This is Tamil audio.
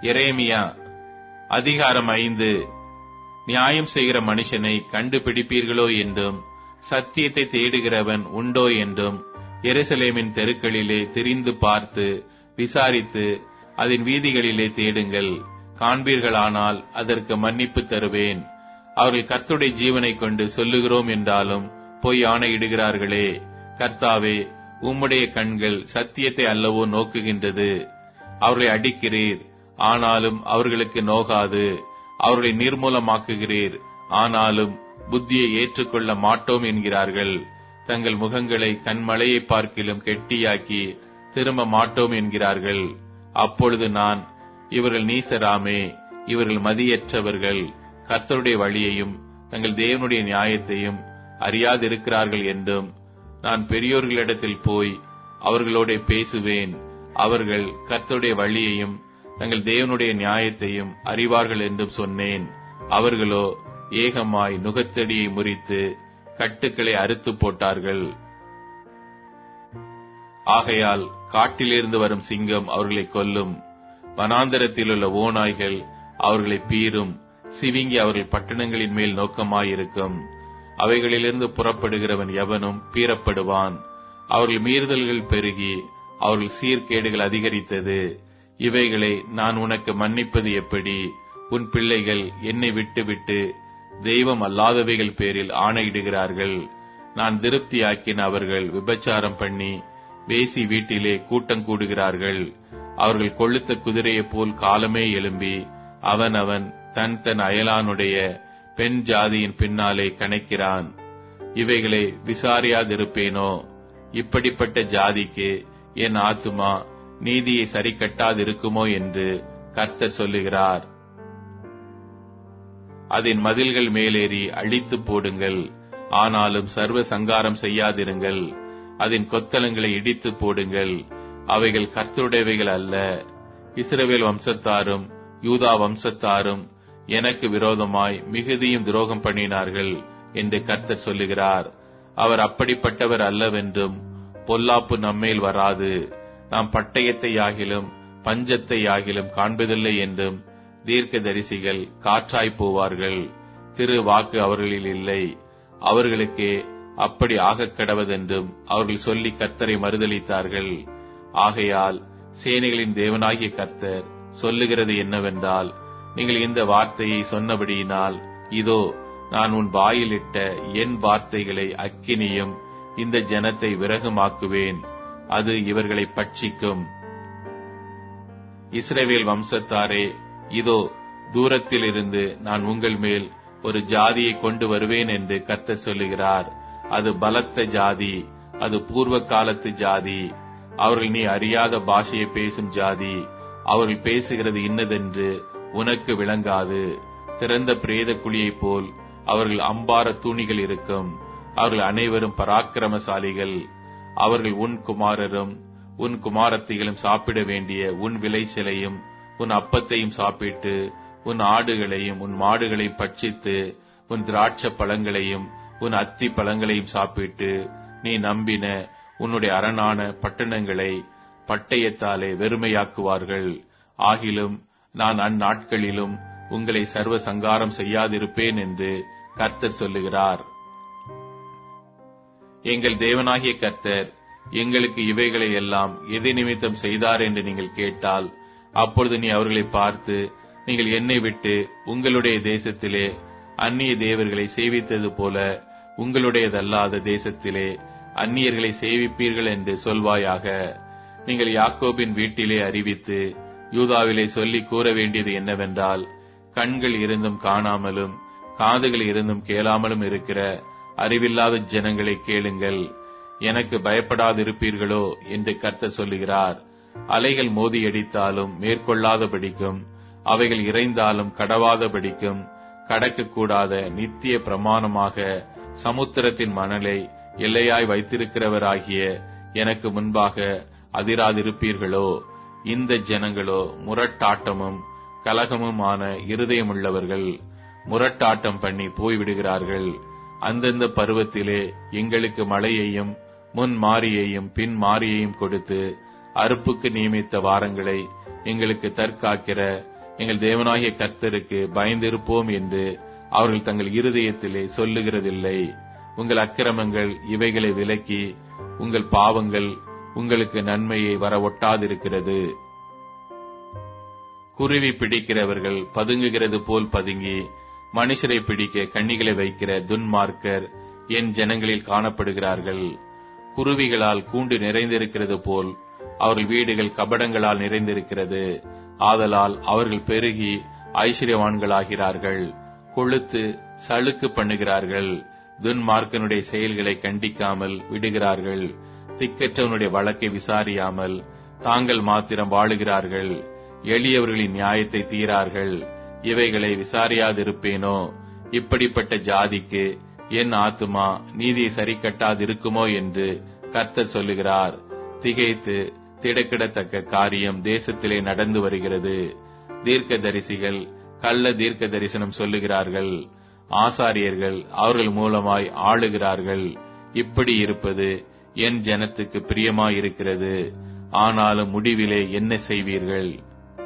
எரேமியா அதிகாரம் 5. நியாயம் செய்கிற மனுஷனை கண்டுபிடிப்பீர்களோ என்றும், சத்தியத்தை தேடுகிறவன் உண்டோ என்றும் எருசலேமின் தெருக்களிலே திரிந்து பார்த்து விசாரித்து அதன் வீதிகளிலே தேடுங்கள். காண்பீர்களானால் அதற்கு மன்னிப்பு தருவேன். அவர்கள் கர்த்தருடைய ஜீவனை கொண்டு சொல்லுகிறோம் என்றாலும் பொய் ஆணையிடுகிறார்களே. கர்த்தாவே, உம்முடைய கண்கள் சத்தியத்தை அல்லவோ நோக்குகின்றது. அவர்களை அடிக்கிறீர், ஆனாலும் அவர்களுக்கு நோகாது. அவர்களை நிர்மூலமாக்குகிறீர், ஆனாலும் புத்தியை ஏற்றுக்கொள்ள மாட்டோம் என்கிறார்கள். தங்கள் முகங்களை கண்மலையை பார்க்கிலும் கெட்டியாக்கி திரும்ப மாட்டோம் என்கிறார்கள். அப்பொழுது நான், இவர்கள் நீசராமே, இவர்கள் மதியற்றவர்கள், கர்த்தருடைய வழியையும் தங்கள் தேவனுடைய நியாயத்தையும் அறியாதிருக்கிறார்கள் என்றும், நான் பெரியோர்களிடத்தில் போய் அவர்களோட பேசுவேன், அவர்கள் கர்த்தருடைய வழியையும் தங்கள் தேவனுடைய நியாயத்தையும் அறிவார்கள் என்றும் சொன்னேன். அவர்களோ ஏகமாய் நுகத்தடியை முறித்து கட்டுக்களை அறுத்து போட்டார்கள். ஆகையால் காட்டிலிருந்து வரும் சிங்கம் அவர்களை கொல்லும், வனாந்தரத்தில் உள்ள ஓநாய்கள் அவர்களை பீறும், சிவிங்கி அவர்கள் பட்டணங்களின் மேல் நோக்கமாயிருக்கும். அவைகளிலிருந்து புறப்படுகிறவன் எவனும் பீறப்படுவான். அவர்கள் மீறுதல்கள் பெருகி அவர்கள் சீர்கேடுகள் அதிகரித்தது. இவைகளை நான் உனக்கு மன்னிப்பது எப்படி? உன் பிள்ளைகள் என்னை விட்டுவிட்டு தெய்வம் அல்லாதவைகள் பேரில் ஆணையிடுகிறார்கள். நான் திருப்தியாக்கின அவர்கள் விபச்சாரம் பண்ணி வேசி வீட்டிலே கூட்டம் கூடுகிறார்கள். அவர்கள் கொழுத்த குதிரையைப் போல் காலமே எழும்பி அவன் தன் தன் அயலானுடைய பெண் ஜாதியின் பின்னாலே கணக்கிறான். இவைகளை விசாரியாதிருப்பேனோ? இப்படிப்பட்ட ஜாதிக்கு என் ஆத்துமா நீதியை சரி கட்டாதிருக்குமோ என்று கர்த்தர் சொல்லுகிறார். அதன் மதில்கள் மேலேறி அழித்து போடுங்கள், ஆனாலும் சர்வ சங்காரம் செய்யாதிருங்கள். அதன் கொத்தளங்களை இடித்து போடுங்கள், அவைகள் கர்த்தருடையவைகள் அல்ல. இஸ்ரவேல் வம்சத்தாரும் யூதா வம்சத்தாரும் எனக்கு விரோதமாய் மிகுதியும் துரோகம் பண்ணினார்கள் என்று கர்த்தர் சொல்லுகிறார். அவர் அப்படிப்பட்டவர் அல்லவென்றும், பொல்லாப்பு நம்மேல் வராது, நாம் பட்டயத்தை யாகிலும் பஞ்சத்தை யாகிலும் காண்பதில்லை என்றும் தீர்க்கதரிசிகள் காற்றாய் போவார்கள். திரு வாக்கு அவர்களில் இல்லை. அவர்களுக்கே அப்படி ஆகக் கடவதென்றும் அவர்கள் சொல்லி கர்த்தரை மறுதலித்தார்கள். ஆகையால் சேனைகளின் தேவனாகிய கர்த்தர் சொல்லுகிறது என்னவென்றால், நீங்கள் இந்த வார்த்தையை சொன்னபடியினால், இதோ நான் உன் வாயிலிட்ட என் வார்த்தைகளை அக்கினியும் இந்த ஜனத்தை விறகுமாக்குவேன், அது இவர்களை பட்சிக்கும். இஸ்ரவேல் வம்சத்தாரே, இதோ தூரத்தில் இருந்து நான் உங்கள் மேல் ஒரு ஜாதியை கொண்டு வருவேன் என்று கர்த்தர் சொல்லுகிறார். அது பலத்த ஜாதி, அது பூர்வ காலத்து ஜாதி. அவர்கள் நீ அறியாத பாஷையை பேசும் ஜாதி. அவர்கள் பேசுகிறது இன்னதென்று உனக்கு விளங்காது. திறந்த பிரேத குழியைப் போல் அவர்கள் அம்பார தூணிகள் இருக்கும். அவர்கள் அனைவரும் பராக்கிரமசாலிகள். அவர்கள் உன் குமாரரும் உன் குமாரத்திகளும் சாப்பிட வேண்டிய உன் விளைச்சலையும் உன் அப்பத்தையும் சாப்பிட்டு, உன் ஆடுகளையும் உன் மாடுகளையும் பட்சித்து, உன் திராட்சை பழங்களையும் உன் அத்தி பழங்களையும் சாப்பிட்டு, நீ நம்பின உன்னுடைய அரணான பட்டணங்களை பட்டயத்தாலே வெறுமையாக்குவார்கள். ஆகிலும் நான் அந்நாட்களிலும் உங்களை சர்வ சங்காரம் செய்யாதிருப்பேன் என்று கர்த்தர் சொல்லுகிறார். எங்கள் தேவனாகிய கர்த்தர் எங்களுக்கு இவைகளை எல்லாம் எதை நிமித்தம் செய்தார் என்று நீங்கள் கேட்டால், அப்பொழுது நீ அவர்களை பார்த்து, நீங்கள் என்னை விட்டு உங்களுடைய தேசத்திலே அந்நிய தேவர்களை சேவித்தது போல உங்களுடையதல்லாத தேசத்திலே அந்நியர்களை சேவிப்பீர்கள் என்று சொல்வாயாக. நீங்கள் யாக்கோபின் வீட்டிலே அறிவித்து யூதாவிலே சொல்லி கூற வேண்டியது என்னவென்றால், கண்கள் இருந்தும் காணாமலும் காதுகள் இருந்தும் கேளாமலும் இருக்கிற அறிவில்லாத ஜனங்களை கேளுங்கள், எனக்கு பயப்படாதிருப்பீர்களோ என்று கர்த்தர் சொல்லுகிறார். அலைகள் மோதியடித்தாலும் மேற்கொள்ளாதபடிக்கும், அவைகள் இறைந்தாலும் கடவாதபடிக்கும் கடக்கக்கூடாத நித்திய பிரமாணமாக சமுத்திரத்தின் மணலை எல்லையாய் வைத்திருக்கிறவராகிய எனக்கு முன்பாக அதிராதிருப்பீர்களோ? இந்த ஜனங்களோ முரட்டாட்டமும் கலகமுமான இருதயமுள்ளவர்கள், முரட்டாட்டம் பண்ணி போய்விடுகிறார்கள். அந்தந்த பருவத்திலே எங்களுக்கு மழையையும் முன் மாரியையும் பின் மாரியையும் கொடுத்து, அறுப்புக்கு நியமித்த வாரங்களை எங்களுக்கு தற்காக்கிற எங்கள் தேவனாகிய கர்த்தருக்கு பயந்திருப்போம் என்று அவர்கள் தங்கள் இருதயத்திலே சொல்லுகிறதில்லை. உங்கள் அக்கிரமங்கள் இவைகளை விலக்கி உங்கள் பாவங்கள் உங்களுக்கு நன்மையை வர ஒட்டாதிருக்கிறது. குருவி பிடிக்கிறவர்கள் பதுங்குகிறது போல் பதுங்கி மனுஷரை பிடிக்க கண்ணிகளை வைக்கிற துன்மார்க்கர் என் ஜனங்களில் காணப்படுகிறார்கள். குருவிகளால் கூண்டு நிறைந்திருக்கிறது போல் அவர்கள் வீடுகள் கபடங்களால் நிறைந்திருக்கிறது. ஆதலால் அவர்கள் பெருகி ஐஸ்வர்யவான்களாகிறார்கள், கொழுத்து சளுக்கு பண்ணுகிறார்கள். துன்மார்க்கனுடைய செயல்களை கண்டிக்காமல் விடுகிறார்கள். திக்கற்றவனுடைய வழக்கை விசாரியாமல் தாங்கள் மாத்திரம் வாழுகிறார்கள். எளியவர்களின் நியாயத்தை தீரார்கள். இவைகளை விசாரியாதிருப்பேனோ? இப்படிப்பட்ட ஜாதிக்கு என் ஆத்துமா நீதியை சரி கட்டாதிருக்குமோ என்று கர்த்தர் சொல்லுகிறார். திகைத்து திடக்கிடத்தக்க காரியம் தேசத்திலே நடந்து வருகிறது. தீர்க்கதரிசிகள் கள்ள தீர்க்க தரிசனம் சொல்லுகிறார்கள். ஆசாரியர்கள் அவர்கள் மூலமாய் ஆளுகிறார்கள். இப்படி இருப்பது என் ஜனத்துக்கு பிரியமாயிருக்கிறது. ஆனாலும் முடிவிலே என்ன செய்வீர்கள்?